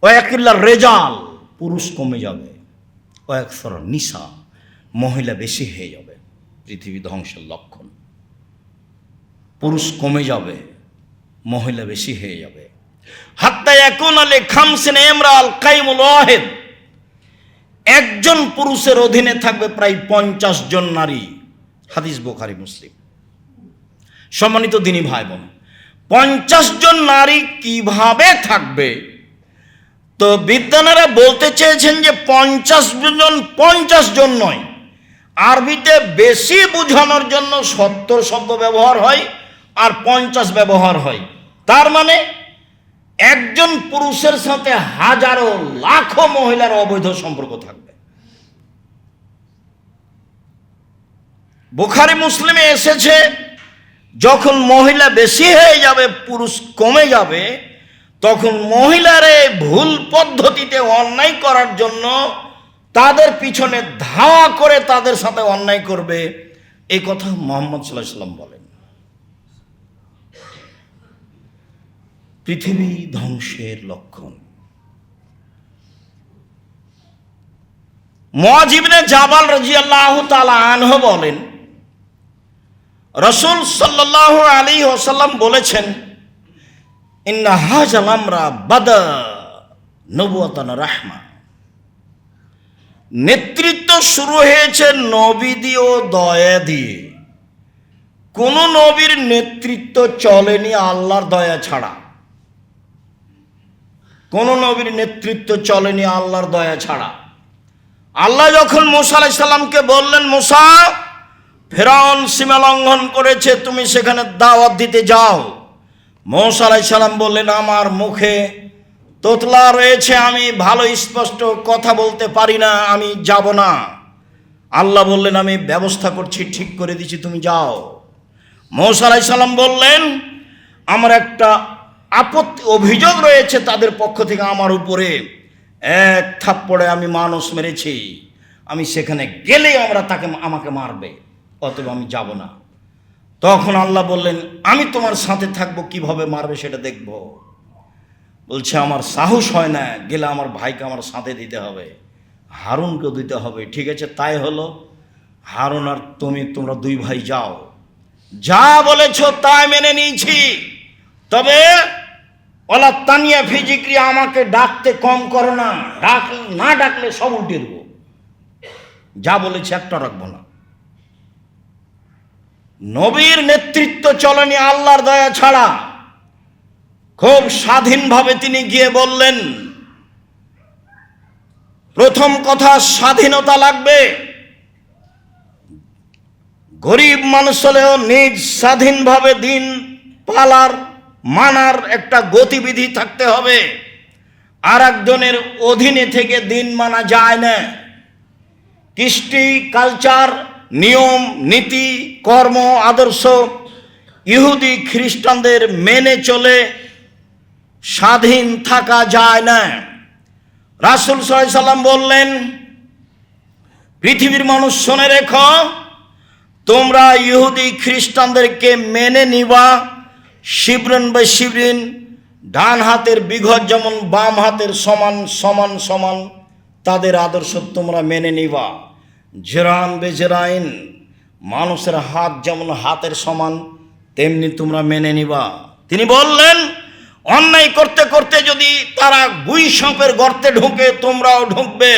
ওয়াকিল্লার রেজাল, পুরুষ কমে যাবে, ওয়াকসর নিসা, মহিলা বেশি হয়ে যাবে। পৃথিবী ধ্বংসের লক্ষণ। পুরুষ কমে যাবে, মহিলা বেশি হয়ে যাবে। হাত্তা ইয়াকুন আলী খামসিন ইমরাল কাইমুল ওয়াহিদ, একজন পুরুষের অধীনে থাকবে প্রায় 50 জন নারী। হাদিস বুখারী মুসলিম। সম্মানিত দিনী ভাই বোন, 50 জন নারী কিভাবে থাকবে? তো বিদ্বানেরা বলতে চেয়েছেন যে 50 জন নয়, আরবিতে বেশি বোঝানোর জন্য 70 শব্দ ব্যবহার হয় আর 50 ব্যবহার হয়। তার মানে একজন পুরুষের সাথে হাজারো লাখো মহিলার অবৈধ সম্পর্ক থাকবে। বুখারী মুসলিমে এসেছে, যখন মহিলা বেশি হয়ে যাবে, পুরুষ কমে যাবে, তখন মহিলারে ভুল পদ্ধতিতে অন্যায় করার জন্য তাদের পিছনে ধাওয়া করে তাদের সাথে অন্যায় করবে। এই কথা মুহাম্মদ সাল্লাল্লাহু আলাইহি ওয়াসাল্লাম বলেন। পৃথিবী ধ্বংসের লক্ষণ। মুআয ইবনে জাবাল রাদিয়াল্লাহু তাআলা আনহু বলেন, রাসূল সাল্লাল্লাহু আলাইহি ওয়াসাল্লাম বলেছেন, ইন্না হাযাল আমরা বাদা নবুওয়াতান রাহমা, নেতৃত্ব শুরু হয়েছে নবী দিয়ে ও দয়া দিয়ে। কোন নবীর নেতৃত্ব চলেনি আল্লাহর দয়া ছাড়া। কোন নবীর নেতৃত্ব চলেনি আল্লাহর দয়া ছাড়া। আল্লাহ যখন মুসা আলাইহিস সালামকে বললেন, মুসা, ফিরআউন সীমা লঙ্ঘন করেছে, তুমি সেখানে দাওয়াত দিতে যাও। মুসা আলাইহিস সালাম বললেন, আমার মুখে তোতলা রয়েছে, আমি ভালো স্পষ্ট কথা বলতে পারি না, আমি যাব না। আল্লাহ বললেন, আমি ব্যবস্থা করছি, ঠিক করে দিচ্ছি, তুমি যাও। মুসা আলাইহিস সালাম বললেন, আমার একটা আপত্তি, অভিযোগ রয়েছে তাদের পক্ষ থেকে আমার উপরে। এক থাপ্পড়ে আমি মানুষ মেরেছি, আমি সেখানে গেলে আমাকে মারবে, অতএব আমি যাব না। তখন আল্লাহ বললেন, আমি তোমার সাথে থাকবো, কিভাবে মারবে সেটা দেখব। বলছে, আমার সাহস হয় না, গেলে আমার ভাইকে আমার সাথে দিতে হবে, হারুনকে দিতে হবে। ঠিক আছে, তাই হলো। হারুন আর তোমরা দুই ভাই যাও, যা বলেছ তাই মেনে নিয়েছি, তবে ওলা তানিয়া ফিজিক্রি, আমাকে ডাকতে কম করো না, না ডাকলে সব উল্টে দেবো। যা বলেছে একটা রাখবো না। নবীর নেতৃত্ব চলেনি আল্লাহর দয়া ছাড়া। খুব স্বাধীনভাবে তিনি গিয়ে বললেন, প্রথম কথা, স্বাধীনতা লাগবে। গরিব মানুষ হলেও নিজ স্বাধীনভাবে দিন পালার মানার একটা গতিবিধি থাকতে হবে। আর একজনের অধীনে থেকে দিন মানা যায় না। কৃষ্টি, কালচার, নিয়ম, নীতি, কর্ম, আদর্শ ইহুদি খ্রিস্টানদের মেনে চলে স্বাধীন থাকা যায় না। রাসূল সাল্লাল্লাহু আলাইহি সাল্লাম বললেন, পৃথিবীর মানুষ শুনে রেখো, তোমরা ইহুদি খ্রিস্টানদেরকে মেনে নিবা শিবরিন বাই শিবরিন, ডান হাতের বিঘত যেমন বাম হাতের সমান সমান সমান, তাদের আদর্শ তোমরা মেনে নিবা। জেরান বে জেরাইন, মানুষের হাত যেমন হাতের সমান তেমনি তোমরা মেনে নিবা। তিনি বললেন, অন্যায় করতে করতে যদি তারা গুই সাপের গর্তে ঢুকে, তোমরাও ঢুকবে।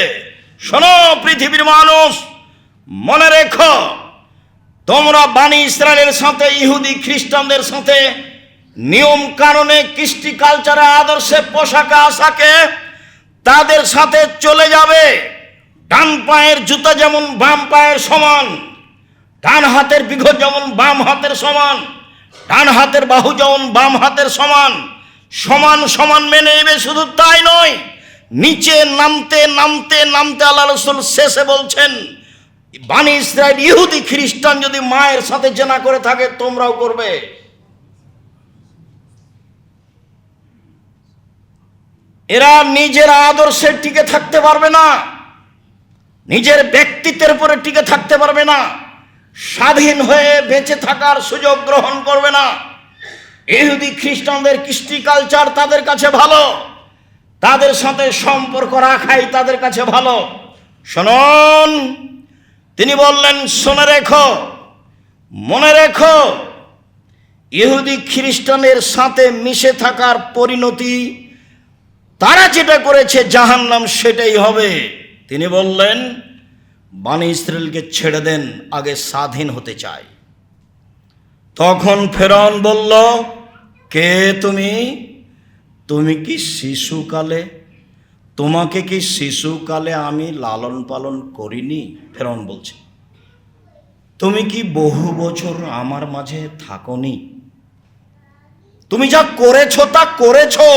শোনো পৃথিবীর মানুষ, মনে রেখো, তোমরা বানি ইসরায়েলের সাথে, ইহুদি খ্রিস্টানদের সাথে নিয়ম কারণে, কৃষ্টি কালচারে, আদর্শে, পোশাকে আশাকে তাদের সাথে চলে যাবে। ডান পায়ের জুতা যেমন বাম পায়ের সমান, ডান হাতের বিঘত যেমন বাম হাতের সমান, ডান হাতের বাহু যেমন বাম হাতের সমান, সমান সমান মেনে নেবে। শুধু তাই নয়, নিচে নামতে নামতে নামতে আল্লাহ রাসূল শেষে বলছেন, বানি ইসরায়েল, ইহুদি খ্রিস্টান যদি মায়ের সাথে জেনা করে থাকে, তোমরাও করবে। এরা নিজের আদর্শে টিকে থাকতে পারবে না, নিজের ব্যক্তিত্বের উপরে টিকে থাকতে পারবে না, স্বাধীন হয়ে বেঁচে থাকার সুযোগ গ্রহণ করবে না। ইহুদি খ্রিস্টানদের কৃষ্টি কালচার তাদের কাছে ভালো, তাদের সাথে সম্পর্ক রাখাই তাদের কাছে ভালো। শুনুন, তিনি বললেন, শুনে রেখো, মনে রেখো, ইহুদি খ্রিস্টানের সাথে মিশে থাকার পরিণতি তারা যেটা করেছে জাহান্নাম সেটাই হবে। তিনি বললেন, বনী ইসরাইলকে ছেড়ে দেন, আগে স্বাধীন হতে চাই। তখন ফেরাউন বলল, কে তুমি? তুমি কি শিশুকালে, তোমাকে কি শিশুকালে আমি লালন পালন করিনি? ফেরাউন বলছে, তুমি কি বহু বছর আমার মাঝে থাকোনি? তুমি যা করেছো তা করেছো।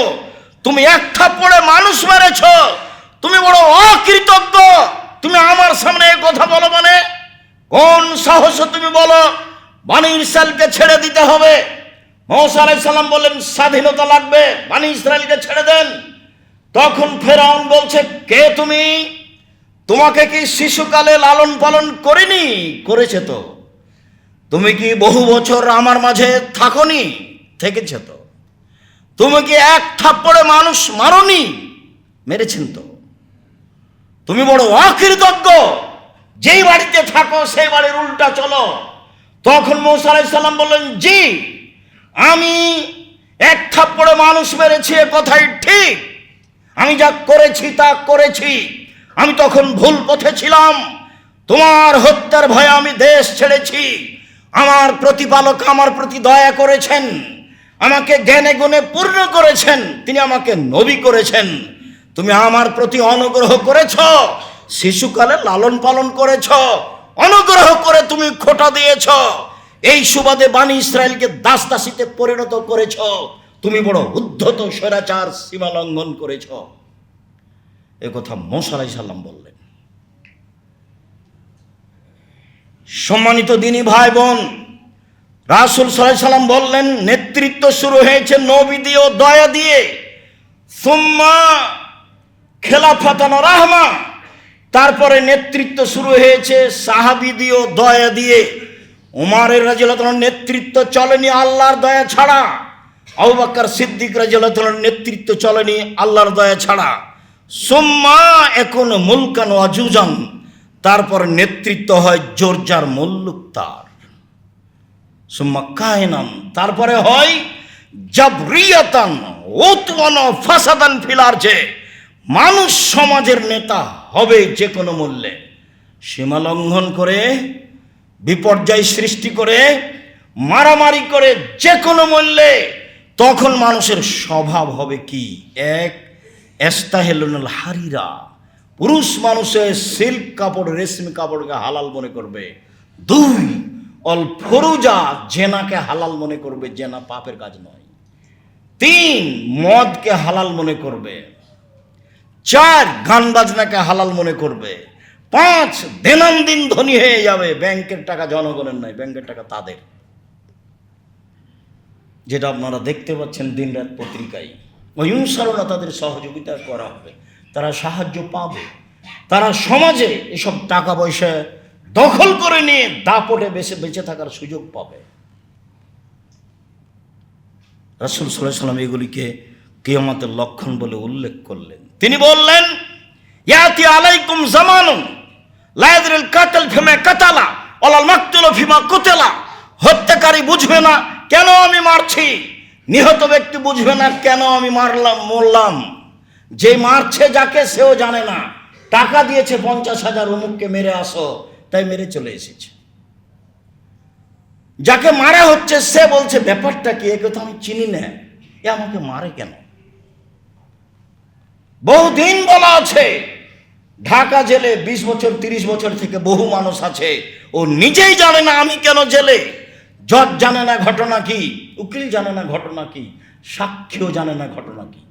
তুমি এক থাপ্পড়ে মানুষ মেরেছো। তুমি বড় অকৃতজ্ঞ। তুমি আমার সামনে এই কথা বলো মানে? কোন সাহসে তুমি বলো বনী ইসরাইলকে ছেড়ে দিতে হবে? মুসা আলাইহিস সালাম বললেন, স্বাধীনতা লাগবে, বনী ইসরাইলকে ছেড়ে দেন। তখন ফেরাউন বলছে, কে তুমি? তোমাকে কি শিশুকালে লালন পালন করিনি? করেছে তো। তুমি কি বহু বছর আমার মাঝে থাকোনি? থেকেছে তো। তুমি কি এক থাপ্পড়ে মানুষ মারোনি? মেরেছেন তো। তুমি বড় অকৃতজ্ঞ। যেই বাড়িতে থাকো সেই বাড়ির উল্টা চলো। তখন মুসা আলাইহিস সালাম বললেন, জি, আমি এক থাপ্পড়ে মানুষ মেরেছি, এ কথাই ঠিক। আমি যা করেছি তা করেছি। আমি তখন ভুল পথে ছিলাম। তোমার হত্যার ভয়ে আমি দেশ ছেড়েছি। আমার প্রতিপালক আমার প্রতি দয়া করেছেন, আমাকে জ্ঞানে গুণে পূর্ণ করেছেন, তিনি আমাকে নবী করেছেন। তুমি আমার প্রতি অনুগ্রহ করেছ, শিশুকালে লালন পালন করেছ, অনুগ্রহ করে তুমি খোঁটা দিয়েছ। এই সুবাদে বনী ইসরাইলকে দাস দাসীতে পরিণত করেছ। তুমি বড় উদ্ধত স্বৈরাচার, সীমা লঙ্ঘন করেছ। এ কথা মুসা আলাইহিস সালাম বললেন। সম্মানিত দিনী ভাই বোন, রাসূল সাল্লাল্লাহু আলাইহি সাল্লাম বললেন, নেতৃত্ব শুরু হয়েছে নবী দিয়ে ও দয়া দিয়ে, সুম্মা খেলাফাতান রাহমা, তারপরে নেতৃত্ব শুরু হয়েছে সাহাবী দিয়ে ও দয়া দিয়ে। উমরের রাদিয়াল্লাহু আনহু নেতৃত্ব চলেনি আল্লাহর দয়া ছাড়া। আবু বকর সিদ্দিক রাদিয়াল্লাহু আনহু নেতৃত্ব চলেনি আল্লাহর দয়া ছাড়া। সুম্মা এখন মুলকান ওয়াজুজান, তারপর নেতৃত্ব হয় জোরজার মুল্লুক তার। সুম্মা কায়নান, তারপরে হয় জাবরিয়াতান উতওয়ান ফাসাদান ফিল আরজে, মানুষ সমাজের নেতা হবে যে কোনো মূল্যে। সীমা লঙ্ঘন করে, বিপর্যয় সৃষ্টি করে, মারামারি করে, যে কোনো মূল্যে। তখন মানুষের স্বভাব হবে কি? এক, এস্তাহেলুল হারিরা, পুরুষ মানুষের সিল্ক কাপড়, রেশমি কাপড়কে হালাল মনে করবে। দুই, অল ফরুজা, জেনাকে হালাল মনে করবে, জেনা পাপের কাজ নয়। তিন, মদকে হালাল মনে করবে। চার, গান বাজনাকে হালাল মনে করবে। পাঁচ, দৈনন্দিন ধনী হয়ে যাবে। ব্যাংকের টাকা জনগণের নয়, ব্যাংকের টাকা তাদের। যেটা আপনারা দেখতে পাচ্ছেন দিনরাত পত্রিকায়। অহিংসারণা তাদের সহযোগিতা করা হবে, তারা সাহায্য পাবে, তারা সমাজে এসব টাকা পয়সা দখল করে নিয়ে দাপটে বেঁচে থাকার সুযোগ পাবে। রাসূল সাল্লাল্লাহু আলাইহি ওয়াসাল্লাম এগুলিকে কিয়ামতের লক্ষণ বলে উল্লেখ করলেন। তিনি বললেন, ইয়াতি আলাইকুম জামানুন লা ইয়াদরিল কাতিল ফিমা কাতালা ওয়ালাল মাকতুলু ফিমা কুতিলা। হত্যাকারী বুঝবে না কেন আমি মারছি, নিহত ব্যক্তি বুঝবে না কেন আমি মরলাম। যে মারছে যাকে সেও জানে না, টাকা দিয়েছে 50,000 অমুককে মেরে আসো, তাই মেরে চলে এসেছে। যাকে মারা হচ্ছে সে বলছে ব্যাপারটা কি, একে তো আমি চিনি না, এ আমাকে মারে কেন? বহুদিন বলা আছে, ঢাকা জেলে 20 বছর 30 বছর থেকে বহু মানুষ আছে, ও নিজেই জানে না আমি কেন জেলে। জজ জানে না ঘটনা কি, উকিল জানে না ঘটনা কি, সাক্ষীও জানে না ঘটনা কি।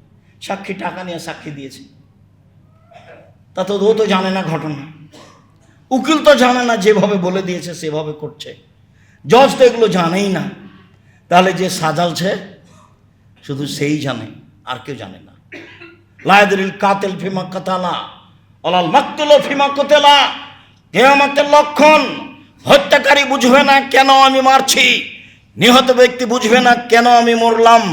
সাক্ষী টাকা নিয়ে সাক্ষী দিয়েছে, তা তো ও তো জানে না ঘটনা। উকিল তো জানে না, যেভাবে বলে দিয়েছে সেভাবে করছে। জজ তো এগুলো জানেই না। তাহলে যে সাজালছে শুধু সেই জানে, আর কেউ জানে না। লা ইয়াদরিল কাতিল ফিমা কাতালা ওয়ালাল মাকতুলু ফিমা কুতিলা। কিয়ামতের লক্ষণ, হত্যাকারী বুঝবে না কেন আমি মারছি, নিহত ব্যক্তি বুঝবে না কেন আমি মরলাম।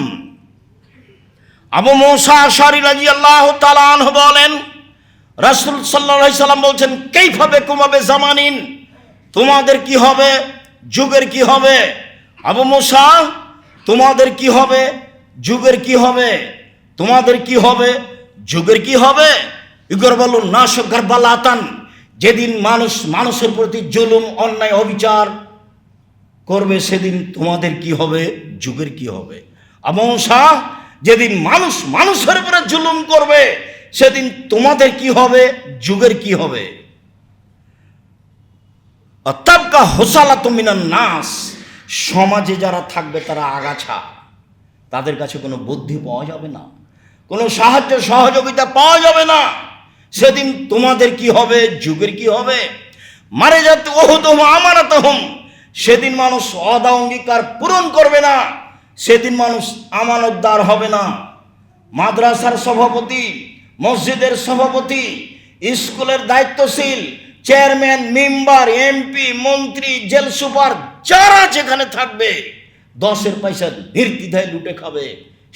আবু মুসা আশআরী রাদিয়াল্লাহু তাআলা আনহু বলেন, রাসূল সাল্লাল্লাহু আলাইহি সাল্লাম বলছেন, কাইফা বিকুম আবে জামানিন, তোমাদের কি হবে, যুগের কি হবে? আবু মুসা, তোমাদের কি হবে, যুগের কি হবে? তোমাদের কি হবে, যুগের কি হবে? ইগরবালুন নাস গারবালাতান, যেদিন মানুষ মানুষের প্রতি জুলুম অন্যায় অবিচার করবে সেদিন তোমাদের কি হবে, যুগের কি হবে? আবু মুসা, যেদিন মানুষ মানুষের উপরে জুলুম করবে সেদিন তোমাদের কি হবে, যুগের কি হবে? তাবকা হুসালাতুম মিনান নাস, সমাজে যারা থাকবে তারা আগাছা, তাদের কাছে কোনো বুদ্ধি পাওয়া যাবে না, কোনো সাহায্য সহযোগিতা পাওয়া যাবে না। সেদিন তোমাদের কি হবে, যুগের কি হবে? মারে যাত ওহুদুহুম আমানাতুহুম, সেদিন মানুষ ওয়াদা অঙ্গীকার পূরণ করবে না, সেদিন মানুষ আমানতদার হবে না। মাদ্রাসার সভাপতি, মসজিদের সভাপতি, স্কুলের দায়িত্বশীল, চেয়ারম্যান, মেম্বার, এমপি, মন্ত্রী, জেল সুপার, যারা যেখানে থাকবে 10 পয়সা নির্দ্বিধায় লুটে খাবে।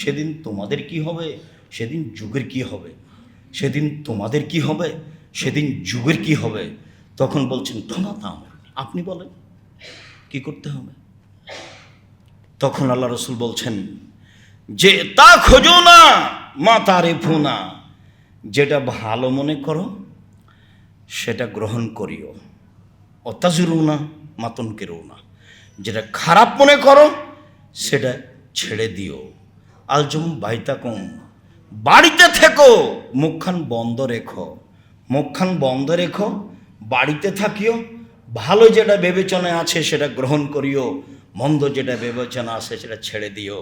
সেদিন তোমাদের কি হবে, সেদিন যুগের কি হবে? সেদিন তোমাদের কি হবে, সেদিন যুগের কি হবে? তখন বলছেন, আপনি বলেন কি করতে হবে? তখন আল্লাহ রসুল বলছেন যে তা খোঁজো না মা তারিফু না, যেটা ভালো মনে করো সেটা গ্রহণ করিও, অতাজুরু না মাতন কেরো না, যেটা খারাপ মনে করো সেটা ছেড়ে দিও। আলজুম বাইতাকুম, বাড়িতে থেকো, মুখখান বন্ধ রেখো, মুখখান বন্ধ রেখো, বাড়িতে থাকিও, ভালো যেটা বিবেচনায় আছে সেটা গ্রহণ করিও, মন্দ যেটা বিবেচনা আছে সেটা ছেড়ে দিও।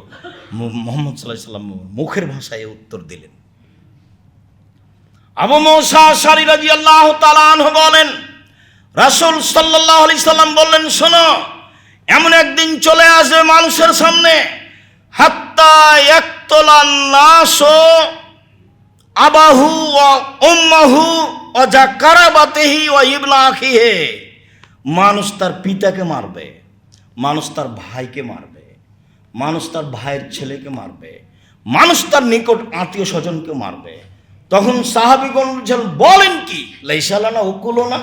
মুহাম্মদ সাল্লাল্লাহু আলাইহি সাল্লাম মুখের ভাষায় উত্তর দিলেন। আবু মুসা আশআরী রাদিয়াল্লাহু তাআলা আনহু বলেন, রাসূল সাল্লাল্লাহু আলাইহি সাল্লাম বললেন, শোনো, এমন একদিন চলে আসবে মানুষের সামনে, হাত্তা ইয়াকতুলান নাসু আবাহু ওয়া উম্মাহু ওয়া যাকারাবাতিহি ওয়া ইবনা আখিহি, মানুষ তার পিতাকে মারবে, মানুষ তার ভাইকে মারবে, মানুষ তার ভাইয়ের ছেলেকে মারবে, মানুষ তার নিকট আত্মীয় স্বজনকে মারবে। তখন সাহাবীগণ বলেন, কি লাইসা লানা উকুলুনা,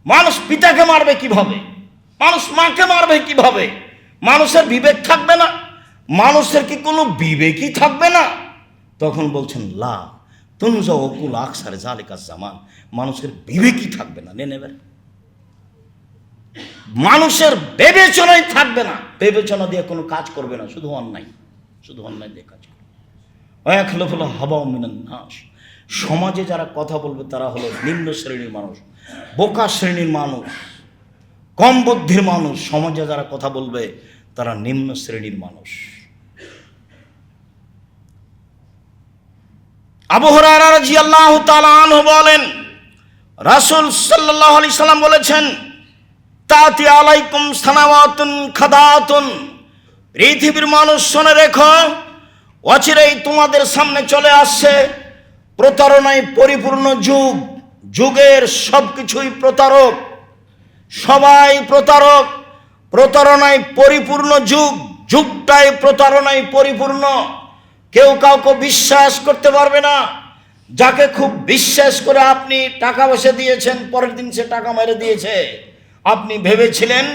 মানুষ পিতাকে মারবে কিভাবে, মানুষ মাকে মারবে কিভাবে? মানুষের বিবেক থাকবে না? মানুষের কি কোনো বিবেকই থাকবে না? তখন বলছেন, লা তুনজা উকুল আকসার জালিকা জামান, মানুষের বিবেকই থাকবে না, নেবেন মানুষের বিবেচনাই থাকবে না, বিবেচনা দিয়ে কোনো কাজ করবে না, শুধু অন্যায়, শুধু অন্যায় দিয়ে কাজ করবে। ওয়াখলুফুল হাওয়া মিনান নাস, সমাজে যারা কথা বলবে তারা হলো নিম্ন শ্রেণীর মানুষ, বোকা শ্রেণীর মানুষ, কম বুদ্ধির মানুষ। সমাজে যারা কথা বলবে তারা নিম্ন শ্রেণীর মানুষ। আবু হুরায়রা রাদিয়াল্লাহু তাআলা আনহু বলেন, রাসূল সাল্লাল্লাহু আলাইহি সাল্লাম বলেছেন, তাতি আলাইকুম সানাওয়াতুন খাদাতুন, পৃথিবীর মানুষ শুনে রেখো, অচিরেই তোমাদের সামনে চলে আসছে প্রতারণায় পরিপূর্ণ যুগ। যুগের সব কিছুই প্রতারক, সবাই প্রতারক, প্রতারণায় পরিপূর্ণ যুগ, যুগটাই প্রতারণায় পরিপূর্ণ। কেউ কাউকে বিশ্বাস করতে পারবে না। যাকে খুব বিশ্বাস করে আপনি টাকা পয়সা দিয়েছেন, পরের দিন সে টাকা মেরে দিয়েছে। আপনি ভেবেছিলেন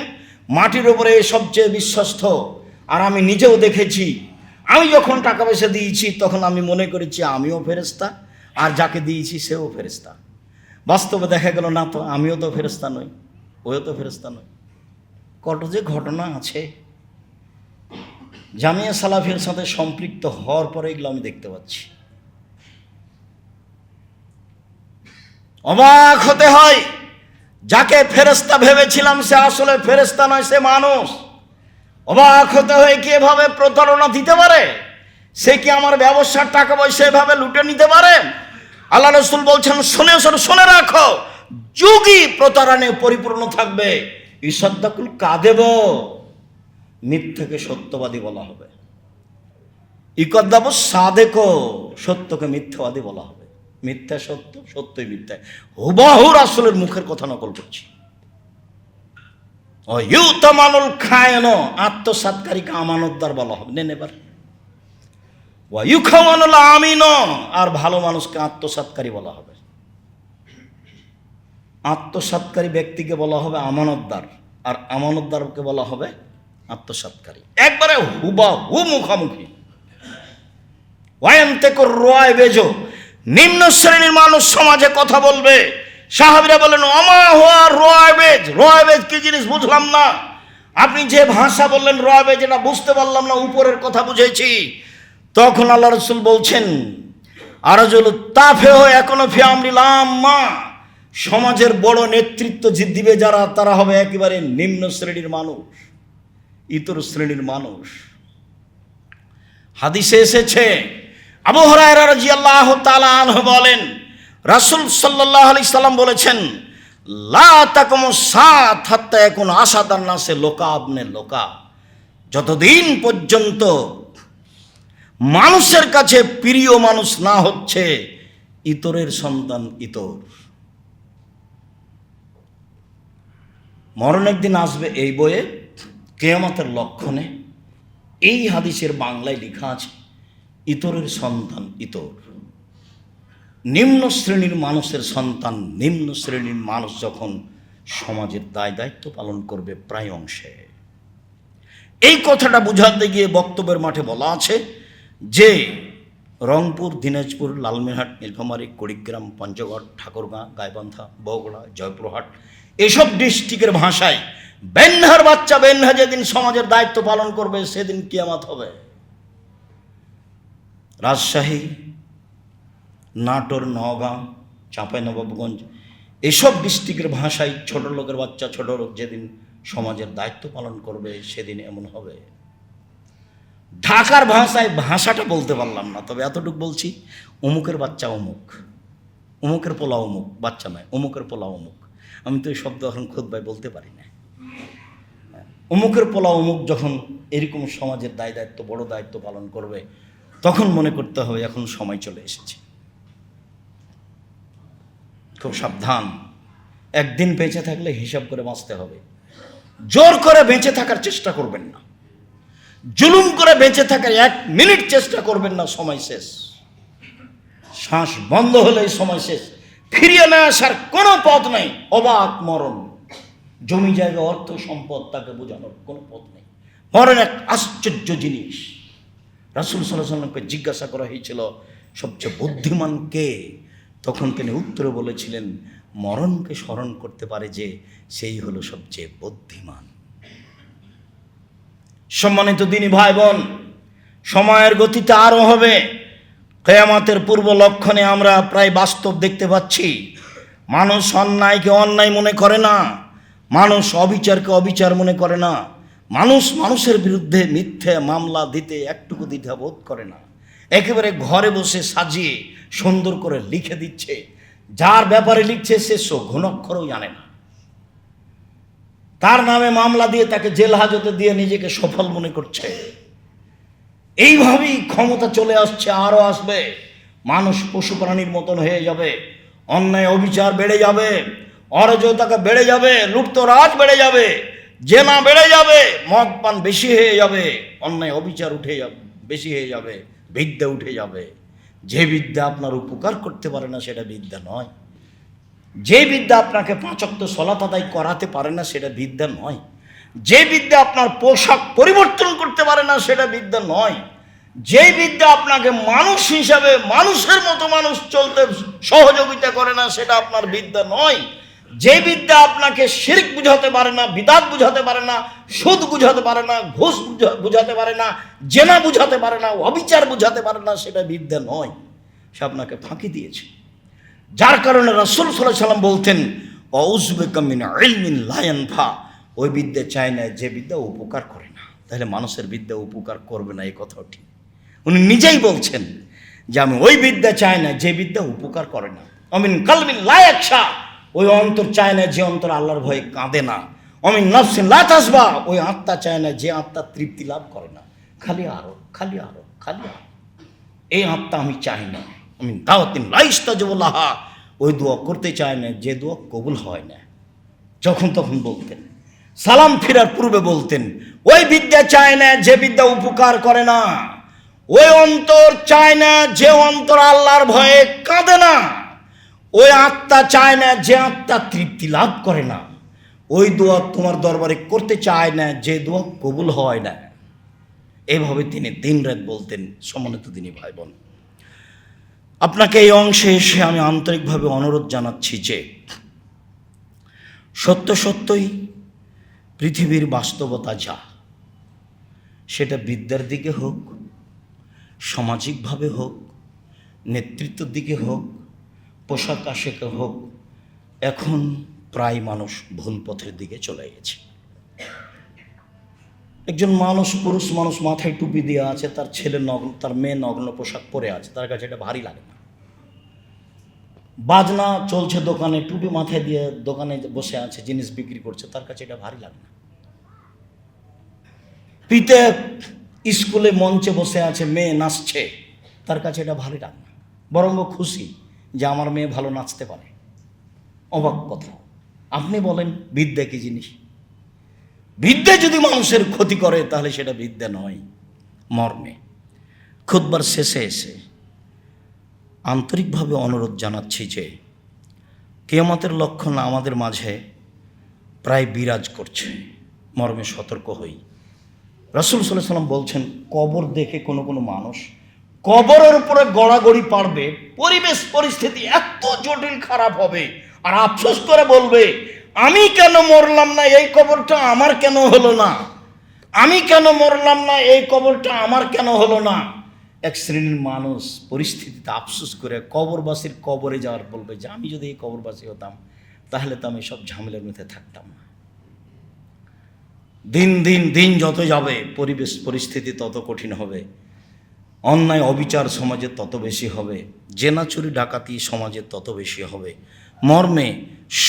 মাটির উপরে সবচেয়ে বিশ্বস্ত, আর আমি নিজেও দেখেছি, আমি যখন টাকা পয়সা দিয়েছি তখন আমি মনে করেছি আমিও ফেরেশতা, আর যাকে দিয়েছি সেও ফেরেশতা। বাস্তবে দেখা গেল না, তো আমিও তো ফেরেশতা নই, ওও তো ফেরেশতা নয়। কত যে ঘটনা আছে, জামিয়া সালাফির সাথে সম্পৃক্ত হওয়ার পরে এগুলো আমি দেখতে পাচ্ছি। অবাক হতে হয়, যাকে ফেরেশতা ভেবেছিলাম সে আসলে ফেরেশতা নয়, সে মানুষ। অবাক হতে হয়, কি এভাবে প্রতারণা দিতে পারে? সে কি আমার ব্যবসার টাকা পয়সা এভাবে লুটে নিতে পারে? আল্লাহ রাসূল বলছেন, শুনে রাখো, যুগই প্রতারণায় পরিপূর্ণ থাকবে। ইসাদ্দাকুল কাদেব, মিথ্যাকে সত্যবাদী বলা হবে। ইকদ্দাবু সাদেক, সত্যকে মিথ্যাবাদী বলা হবে। মিথ্যা সত্য, সত্যই মিথ্যা। হুবহু রাসূলের মুখের কথা নকল করছি। ও ইউতামানুল খায়ন, আত্মসাৎকারীকে আমানতদার বলা হবে। নেন এবার ওয়া ইউখাওয়ানুল আমিন, আর ভালো মানুষকে আত্মসাৎকারী বলা হবে। আত্মসাৎকারী ব্যক্তিকে বলা হবে আমানতদার, আর আমানতদারকে বলা হবে আত্মসাৎকারী। একবারে হুবাহু মুখামুখি। ওয়ায়ান্তেকুর রয়বেজ, নিম্ন শ্রেণীর মানুষ সমাজে কথা বলবে। সাহাবীরা বলেন ওমা হুয়া রয়বেজ, রয়বেজ কি জিনিস বুঝলাম না। আপনি যে ভাষা বললেন রয়বেজ, এটা বুঝতে পারলাম না, উপরের কথা বুঝেছি। তখন আল্লাহ রাসূল বলছেন আরাজুল তাফেহ এখনো ফি আমরিল আম্মা, সমাজের বড় নেতৃত্ব যে দিবে যারা, তারা হবে একেবারে নিম্ন শ্রেণীর মানুষ, ইতর শ্রেণীর মানুষ। হাদিসে এসেছে, আবু হুরায়রা রাদিয়াল্লাহু তাআলা আনহু বলেন রাসূল সাল্লাল্লাহু আলাইহি সাল্লাম বলেছেন লা তাকুমু সাত হাত্তা ইয়াকুন আসাদান নাসে লোকা আবনে লোকা, যতদিন পর্যন্ত মানুষের কাছে প্রিয় মানুষ না হচ্ছে ইতরের সন্তান ইতর। মরণ একদিন আসবে এই বইয়ে কিয়ামতের লক্ষণে এই হাদিসের বাংলায় লেখা আছে ইতরের সন্তান ইতর। নিম্ন শ্রেণীর মানুষের সন্তান নিম্ন শ্রেণীর মানুষ যখন সমাজের দায় দায়িত্ব পালন করবে প্রায় অংশে। এই কথাটা বুঝাতে গিয়ে বক্তব্যের মাঠে বলা আছে যে রংপুর, দিনাজপুর, লালমিনহাট, নীলফামারী, কুড়িগ্রাম, পঞ্চগড়, ঠাকুরগাঁ, গাইবান্ধা, বগুড়া, জয়পুরহাট এসব ডিস্ট্রিক্টের ভাষায় বেন্নার বাচ্চা বেন্না যেদিন সমাজের দায়িত্ব পালন করবে সেদিন কিয়ামত হবে। রাজশাহী, নাটোর, নওগাঁ, চাঁপাইনবাবগঞ্জ এসব ডিস্ট্রিক্টের ভাষায় ছোট লোকের বাচ্চা ছোট লোক যেদিন সমাজের দায়িত্ব পালন করবে সেদিন এমন হবে। ঢাকার ভাষায় ভাষাটা বলতে পারলাম না, তবে এতটুকু বলছি অমুকের বাচ্চা অমুক, অমুকের পোলা অমুক, বাচ্চা নয় অমুকের পোলা অমুক। আমি তো এই শব্দ এখন খুতবায় বলতে পারি না। অমুকের পোলা অমুক যখন এরকম সমাজের দায় দায়িত্ব বড় দায়িত্ব পালন করবে তখন মনে করতে হবে এখন সময় চলে এসেছে। খুব সাবধান, একদিন বেঁচে থাকলে হিসাব করে বাঁচতে হবে। জোর করে বেঁচে থাকার চেষ্টা করবেন না, জুলুম করে বেঁচে থাকার 1 মিনিট চেষ্টা করবেন না, সময় শেষ। শ্বাস বন্ধ হলেই সময় শেষ, ফিরিয়ে না আসার কোনো পথ নেই। অবাক মরণ, জমি জায়গা অর্থ সম্পদ তাকে বোঝানোর কোনো পথ নেই। মরণ এক আশ্চর্য জিনিস। রাসূল সাল্লাল্লাহু আলাইহি ওয়াসাল্লামকে জিজ্ঞাসা করা হয়েছিল সবচেয়ে বুদ্ধিমান কে, তখন তিনি উত্তরে বলেছিলেন মরণকে স্মরণ করতে পারে যে সেই হলো সবচেয়ে বুদ্ধিমান। সম্মানিত দিনী ভাই বোন, সময়ের গতিতে আরও হবে। কিয়ামতের পূর্ব লক্ষণে আমরা প্রায় বাস্তব দেখতে পাচ্ছি। মানুষ অন্যায়কে অন্যায় মনে করে না, মানুষ অবিচারকে অবিচার মনে করে না, মানুষ মানুষের বিরুদ্ধে মিথ্যে মামলা দিতে একটুকু দ্বিধা বোধ করে না। একেবারে ঘরে বসে সাজিয়ে সুন্দর করে লিখে দিচ্ছে, যার ব্যাপারে লিখছে সে ঘুণাক্ষরও জানে না। তার নামে মামলা দিয়ে তাকে জেল হাজতে দিয়ে নিজেকে সফল মনে করছে। এইভাবেই ক্ষমতা চলে আসছে, আরও আসবে। মানুষ পশু প্রাণীর মতন হয়ে যাবে, অন্যায় অবিচার বেড়ে যাবে, অরাজকতা বেড়ে যাবে, লুটতরাজ বেড়ে যাবে, জেনা বেড়ে যাবে, মদ পান বেশি হয়ে যাবে, অন্যায় অবিচার উঠে যাবে, বেশি হয়ে যাবে, বিদ্যা উঠে যাবে। যে বিদ্যা আপনার উপকার করতে পারে না সেটা বিদ্যা নয়। যে বিদ্যা আপনাকে 5 ওয়াক্ত সালাত আদায় করাতে পারে না সেটা বিদ্যা নয়। যে বিদ্যা আপনার পোশাক পরিবর্তন করতে পারে না সেটা বিদ্যা নয়। যে বিদ্যা আপনাকে মানুষ হিসাবে মানুষের মতো মানুষ চলতে সহযোগিতা করে না সেটা আপনার বিদ্যা নয়। যে বিদ্যা আপনাকে শিরক বুঝাতে পারে না, বিদাত বুঝাতে পারে না, সুদ বুঝাতে পারে না, ঘুষ বুঝাতে পারে না, জেনা বুঝাতে পারে না, অবিচার বুঝাতে পারে না সেটা বিদ্যা নয়। সে আপনাকে ফাঁকি দিয়েছে। যার কারণে রাসূল সাল্লাল্লাহু আলাইহি ওয়াসাল্লাম বলতেন আউযুবিকা মিন ইলমিন লা ইয়ানফা, ওই বিদ্যা চায় না যে বিদ্যা উপকার করে না। তাহলে মানুষের বিদ্যা উপকার করবে না, এই কথাও ঠিক। উনি নিজেই বলছেন যে আমি ওই বিদ্যা চাই না যে বিদ্যা উপকার করে না। অমিন কালবিন লা ইয়াখশা, ওই অন্তর চায় না যে অন্তর আল্লাহর ভয়ে কাঁদে না। অমিন নাফসিন লা তাসবা, ওই আত্মা চায় না যে আত্মা তৃপ্তি লাভ করে না। খালি আরো খালি আরো খালি আরো, এই আত্মা আমি চাই না। অমিন দাওয়াতিন লা ইস্তাজাবু লাহা, ওই দোয়া করতে চায় না যে দোয়া কবুল হয় না। যখন তখন বলতেন, সালাম ফিরার পূর্বে বলতেন ওই বিদ্যা চায় না যে বিদ্যা উপকার করে না। ওই অন্তর চায় না যে অন্তর আল্লাহর ভয়ে কাঁদে না। ওই আত্মা চায় না যে আত্মা তৃপ্তি লাভ করে না। ওই দোয়া তোমার দরবারে করতে চায় না যে দোয়া কবুল হয় না। এইভাবে তিনি দিন রাত বলতেন। সম্মানিত দিনী ভাই বোন, আপনাকে এই অংশে এসে আমি আন্তরিকভাবে অনুরোধ জানাচ্ছি যে সত্য সত্যই পৃথিবীর বাস্তবতা যা, সেটা বিদ্যার দিকে হোক, সামাজিকভাবে হোক, নেতৃত্বের দিকে হোক, পোশাক আশাকে হোক, এখন প্রায় মানুষ ভুল পথের দিকে চলে গেছে। একজন মানুষ, পুরুষ মানুষ মাথায় টুপি দিয়ে আছে, তার ছেলে নগ্ন, তার মেয়ে নগ্ন পোশাক পরে আছে, তার কাছে এটা ভারী লাগে না। বাজনা চলছে দোকানে, টুপি মাথায় দিয়ে দোকানে বসে আছে, জিনিস বিক্রি করছে, তার কাছে এটা ভারী লাগে না। পিতে স্কুলে মঞ্চে বসে আছে, মেয়ে নাচছে, তার কাছে এটা ভারী লাগে না, বরং খুশি যে আমার মেয়ে ভালো নাচতে পারে। অবাক কথা। আপনি বলেন বিদ্যা কি জিনিস? বিদ্যা যদি মানুষের ক্ষতি করে তাহলে সেটা বিদ্যা নয়। মর্মে খুতবার শেষে এসে আন্তরিকভাবে অনুরোধ জানাচ্ছি যে কিয়ামতের লক্ষণ আমাদের মাঝে প্রায় বিরাজ করছে। মর্মে সতর্ক হই। রাসূল সাল্লাল্লাহু আলাইহি ওয়াসাল্লাম বলছেন, কবর দেখে কোনো কোনো মানুষ কবরের উপরে গড়াগড়ি পারবে, পরিবেশ পরিস্থিতি এত জটিল খারাপ হবে, আর আফসোস করে বলবে, আমি কেন মরলাম না, এই কবরটা আমার কেন হলো না, আমি কেন মরলাম না, এই কবরটা আমার কেন হলো না। এক শ্রেণীর মানুষ পরিস্থিতিতে আফসোস করে কবরবাসীর কবরে যাওয়ার বলবে যে আমি যদি এই কবরবাসী হতাম তাহলে তো আমি সব ঝামেলার মধ্যে থাকতাম না। দিন দিন দিন যত যাবে পরিবেশ পরিস্থিতি তত কঠিন হবে, অন্যায় অবিচার সমাজে তত বেশি হবে, জেনা চুরি ডাকাতি সমাজে তত বেশি হবে। মর্মে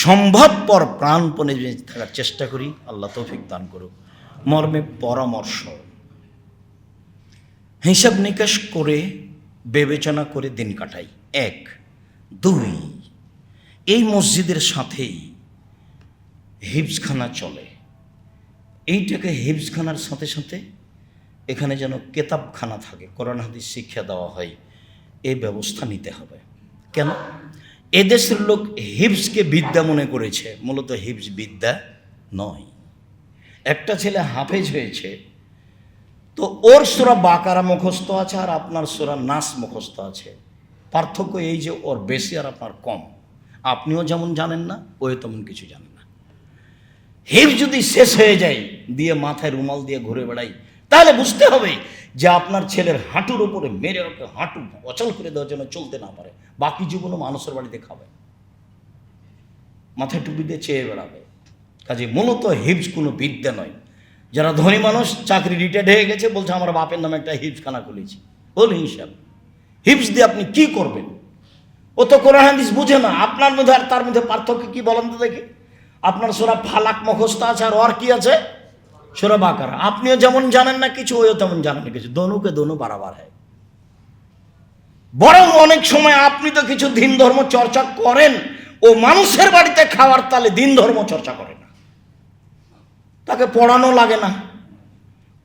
সম্ভবপর প্রাণপণে বেঁচে থাকার চেষ্টা করি, আল্লাহ তৌফিক দান করুক। মর্মে পরামর্শ, হিসাব নিকাশ করে বিবেচনা করে দিন কাটাই। 1, 2, এই মসজিদের সাথেই হিফজখানা চলে, এইটাকে হিফজখানার সাথে সাথে এখানে যেন কেতাবখানা থাকে, কোরআন হাদিস শিক্ষা দেওয়া হয়, এই ব্যবস্থা নিতে হবে। কেন? এদেশের লোক হিফজকে বিদ্যা মনে করেছে, মূলত হিফজ বিদ্যা নয়। একটা ছেলে হাফেজ হয়েছে, তো ওর সূরা বাকারা মুখস্থ আছে আর আপনার সূরা নাস মুখস্থ আছে। পার্থক্য এই যে ওর বেশি আর আপনার কম। আপনিও যেমন জানেন না, ওই তেমন কিছু জানেন না। হিফজ যদি শেষ হয়ে যায়, দিয়ে মাথায় রুমাল দিয়ে ঘুরে বেড়াই, তাহলে বুঝতে হবে যে আপনার ছেলের হাঁটুর উপরে মেরে ওকে হাঁটু অচল করে দেওয়ার জন্য চলতে না পারে, বাকি জীবনও মানুষের বাড়িতে খাবে, মাথায় টুপি দিয়ে চেয়ে বেড়াবে। কাজে মূলত হিফজ কোনো বিদ্যা নয়। যারা ধনী মানুষ, চাকরি রিটায়ার্ড হয়ে গেছে, বলছে আমার বাপের নামে একটা হিফজখানা খুলেছি, বল হিসাব হিফজ দিয়ে আপনি কি করবেন? ও তো কোরআন হাদিস বুঝে না। আপনার মধ্যে আর তার মধ্যে পার্থক্য কি বলেন তো দেখি? আপনার সূরা ফালাক মুখস্থ আছে আর ওর কি আছে? সূরা বাকারা। আপনিও যেমন জানেন না কিছু, ওইও তেমন জানেন না কিছু, দোনোকে দোনো বারাবার হয়। বরং অনেক সময় আপনি তো কিছু দিন ধর্ম চর্চা করেন, ও মানুষের বাড়িতে খাওয়ার তালে দিন ধর্ম চর্চা করে না, তাকে পড়ানো লাগে না।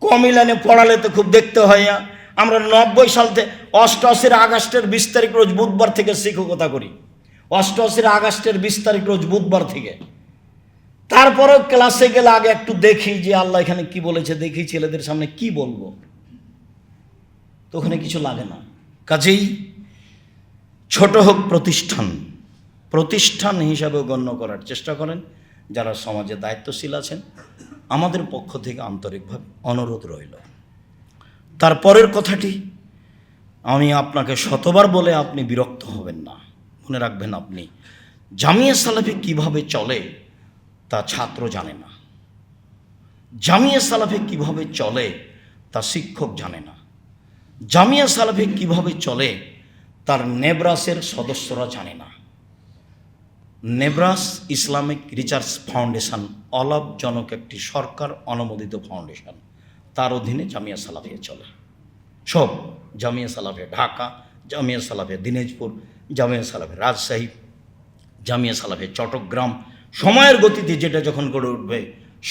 কমই লাইনে পড়ালে তো খুব দেখতে হয়। আমরা 90 সাল থেকে 88 আগস্টের 20 তারিখ রোজ বুধবার থেকে শিক্ষকতা করি। 88 আগস্টের 20 তারিখ রোজ বুধবার থেকে। তারপরেও ক্লাসে গেলে আগে একটু দেখি যে আল্লাহ এখানে কি বলেছে, দেখি ছেলেদের সামনে কি বলবো, তো ওখানে কিছু লাগে না। কাজেই ছোট হোক প্রতিষ্ঠান, প্রতিষ্ঠান হিসাবে গণ্য করার চেষ্টা করেন যারা সমাজে দায়িত্বশীল আছেন। আমাদের পক্ষ থেকে আন্তরিকভাবে অনুরোধ রইল। তারপরের কথাটি আমি আপনাকে শতবার বলে আপনি বিরক্ত হবেন না। মনে রাখবেন, আপনি জামিয়া সালাফি কিভাবে চলে তা ছাত্র জানে না, জামিয়া সালাফি কিভাবে চলে তা শিক্ষক জানে না, জামিয়া সালাফি কিভাবে চলে তার নেব্রাসের সদস্যরা জানে না। নেব্রাস ইসলামিক রিসার্চ ফাউন্ডেশন অলাভজনক একটি সরকার অনুমোদিত ফাউন্ডেশন, তার অধীনে জামিয়া সালাফিয়া চলে। সব জামিয়া সালাফিয়া ঢাকা, জামিয়া সালাফিয়া দিনাজপুর, জামিয়া সালাফিয়া রাজশাহী, জামিয়া সালাফিয়া চট্টগ্রাম, সময়ের গতিতে যেটা যখন গড়ে উঠবে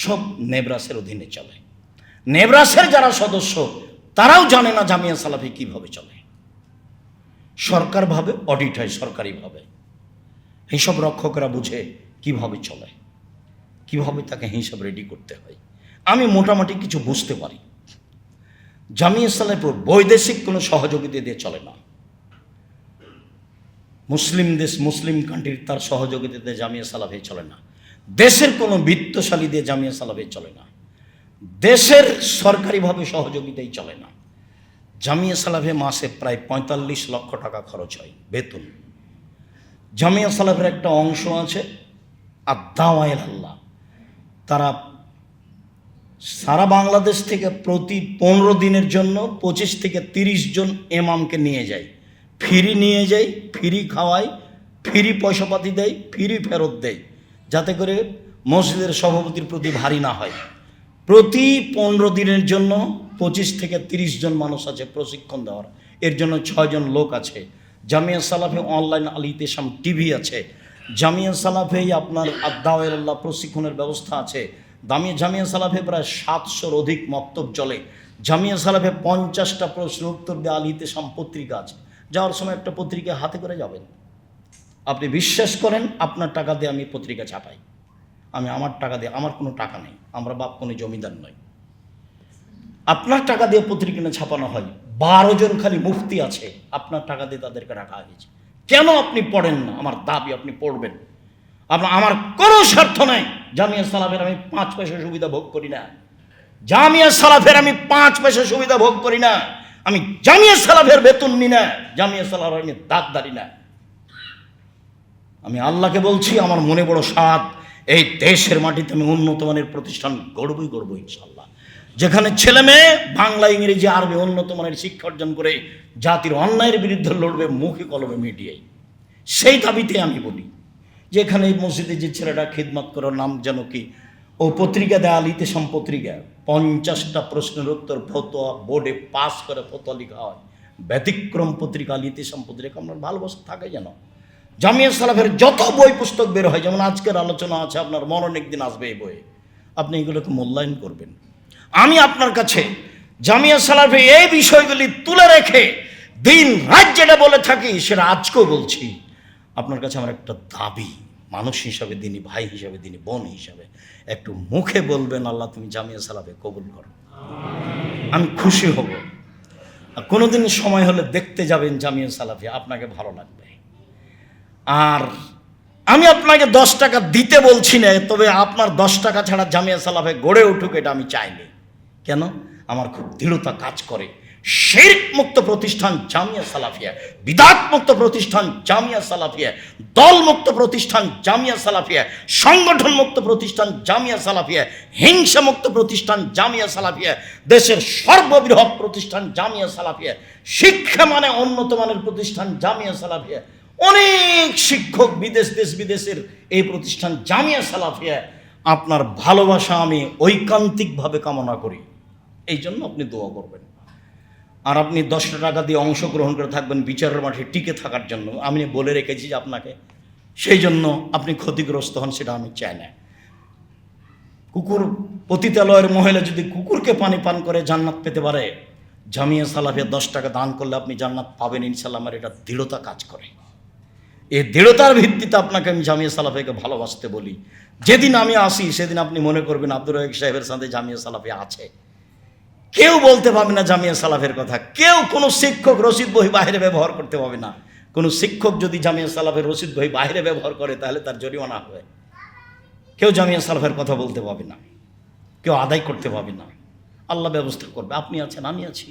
সব নেব্রাসের অধীনে চলে। নেব্রাসের যারা সদস্য তারাও জানে না জামিয়া সালাফি কিভাবে চলে। সরকারভাবে অডিট হয়, সরকারিভাবে হিসাব রক্ষকরা বুঝে কিভাবে চলে, কিভাবে তাকে হিসাব রেডি করতে হয়। আমি মোটামুটি কিছু বুঝতে পারি। জামিয়া সালাফি বৈদেশিক কোনো সহযোগিতা দিয়ে চলে না। মুসলিম দেশ, মুসলিম কান্ট্রির তার সহযোগিতা দিয়ে জামিয়া সালাফি চলে না। দেশের কোনো বিত্তশালী দিয়ে জামিয়া সালাফি চলে না। দেশের সরকারিভাবে সহযোগিতাই চলে না। জামিয়া সালাফি মাসে প্রায় 45 লক্ষ টাকা খরচ হয় বেতন। জামিয়া সালাফের একটা অংশ আছে আদ-দাওয়া-ইলা আল্লাহ, তারা সারা বাংলাদেশ থেকে প্রতি 15 দিনের জন্য 25 থেকে 30 জন ইমামকে নিয়ে যায়, ফ্রি নিয়ে যায়, ফ্রি খাওয়ায়, ফ্রি পয়সাপাতি দেয়, ফ্রি ফেরত দেয়, যাতে করে মসজিদের সভাপতির প্রতি ভারী না হয়। প্রতি 15 দিনের জন্য 25 থেকে 30 জন মানুষ আছে প্রশিক্ষণ দেওয়ার, এর জন্য 6 জন লোক আছে। জামিয়া সালাফি অনলাইন আল ইতিসাম টিভি আছে। জামিয়া সালাফি আপনার আদ-দাওয়া-ইলা আল্লাহ প্রশিক্ষণের ব্যবস্থা আছে। জামিয়া সালাফে প্রায় 700-র অধিক মক্তব চলে। জামিয়া সালাফে 50টা প্রশ্ন উত্তর দিয়ে আল ইতিসাম পত্রিকা আছে। যাওয়ার সময় একটা পত্রিকা হাতে করে যাবেন। আপনি বিশ্বাস করেন, আপনার টাকা দিয়ে আমি পত্রিকা ছাপাই। আমি আমার টাকা দিয়ে, আমার কোনো টাকা নেই, আমরা বাপ কোনো জমিদার নয়। আপনার টাকা দিয়ে পত্রিকা ছাপানো হয়। 12 জন খালি মুফতি আছে, আপনার টাকা দিয়ে তাদেরকে রাখা হয়েছে। কেন আপনি পড়েন না? আমার দাবি আপনি পড়বেন। আমার কোনো স্বার্থ নাই। জামিয়া সালাফের আমি 5 পয়সা সুবিধা ভোগ করি না। জামিয়া সালাফের আমি 5 পয়সা সুবিধা ভোগ করি না। আমি জামিয়া সালাফের বেতন নি না। জামিয়া সালাফের আমি দাঁড়ি না। আমি আল্লাহকে বলছি, আমার মনে বড় সাধ, এই দেশের মাটিতে আমি উন্নত মানের প্রতিষ্ঠান গড়বই ইনশাআল্লাহ, যেখানে ছেলে মেয়ে বাংলা, ইংরেজি, আরবি উন্নত মানের শিক্ষা অর্জন করে জাতির অন্যায়ের বিরুদ্ধে লড়বে মুখে কলমে মিডিয়ায়। সেই দাবিতে আমি বলি যে এখানে এই মসজিদে যে ছেলেটা খিদমত করার নাম যেন কি, ও পত্রিকা দেয় আল ইতিসাম পত্রিকা, 50টা প্রশ্নের উত্তর ফতোয়া বোর্ডে পাস করে ফতোয়া লেখা হয়। ব্যতিক্রম পত্রিকা আল ইতিসাম পত্রিকা, আপনার ভালোবাসা থাকে যেন। জামিয়া সালাফের যত বই পুস্তক বের হয়, যেমন আজকের আলোচনা আছে, আপনার মরণ একদিন আসবে এই বইয়ে, আপনি এগুলোকে মূল্যায়ন করবেন। আমি আপনার কাছে জামিয়া সালাফে এই বিষয়গুলি তুলে রেখে দিন রাত যেটা বলে থাকি সেটা আজকেও বলছি। আপনার কাছে আমার একটা দাবি, মানুষ হিসাবে, দিনী ভাই হিসাবে, দিনী বোন হিসাবে, একটু মুখে বলবেন আল্লাহ তুমি জামিয়া সালাফে কবুল করো, আমি খুশি হব। আর কোনোদিন সময় হলে দেখতে যাবেন জামিয়া সালাফি, আপনাকে ভালো লাগবে। আর আমি আপনাকে 10 টাকা দিতে বলছি না, তবে আপনার 10 টাকা ছাড়া জামিয়া সালাফে গড়ে উঠুক এটা আমি চাইনি। কেন? আমার খুব দৃঢ়তা কাজ করে। শিরক মুক্ত প্রতিষ্ঠান জামিয়া সালাফিয়া, বিদআত মুক্ত প্রতিষ্ঠান জামিয়া সালাফিয়া, দল মুক্ত প্রতিষ্ঠান জামিয়া সালাফিয়া, সংগঠন মুক্ত প্রতিষ্ঠান জামিয়া সালাফিয়া, হিংসা মুক্ত প্রতিষ্ঠান জামিয়া সালাফিয়া, দেশের সর্ববৃহৎ প্রতিষ্ঠান জামিয়া সালাফিয়া, শিক্ষা মানে উন্নত মানের প্রতিষ্ঠান জামিয়া সালাফিয়া, অনেক শিক্ষক দেশ বিদেশের এই প্রতিষ্ঠান জামিয়া সালাফিয়া। আপনার ভালোবাসা আমি ঐকান্তিকভাবে কামনা করি, এই জন্য আপনি দোয়া করবেন। আর আপনি 10 টাকা দিয়ে অংশগ্রহণ করে থাকবেন বিচারের মাঠে টিকে থাকার জন্য, আমি বলে রেখেছি যে আপনাকে, সেই জন্য আপনি ক্ষতিগ্রস্ত হন, সেটা আমি চাই না। কুকুর, পতিতালয়ের মহিলা যদি কুকুরকে পানি পান করে জান্নাত পেতে পারে, জামিয়া সালাফিয়া 10 টাকা দান করলে আপনি জান্নাত পাবেন ইনশাআল্লাহ। আমার এটা দৃঢ়তা কাজ করে। এই দৃঢ়তার ভিত্তিতে আপনাকে আমি জামিয়া সালাফিয়াকে ভালোবাসতে বলি। যেদিন আমি আসি সেদিন আপনি মনে করবেন আব্দুর রাজ্জাক সাহেবের সাথে জামিয়া সালাফিয়া আছে। কেউ বলতে পারবে না জামিয়া সালাফের কথা। কেউ, কোনো শিক্ষক রশিদ বই বাইরে ব্যবহার করতে পারবে না। কোনো শিক্ষক যদি জামিয়া সালাফের রশিদ বই বাইরে ব্যবহার করে তাহলে তার জরিমানা হবে। কেউ জামিয়া সালাফের কথা বলতে পারবে না, কেউ আদায় করতে পারবে না। আল্লাহ ব্যবস্থা করবে। আপনি আছেন, আমি আছি।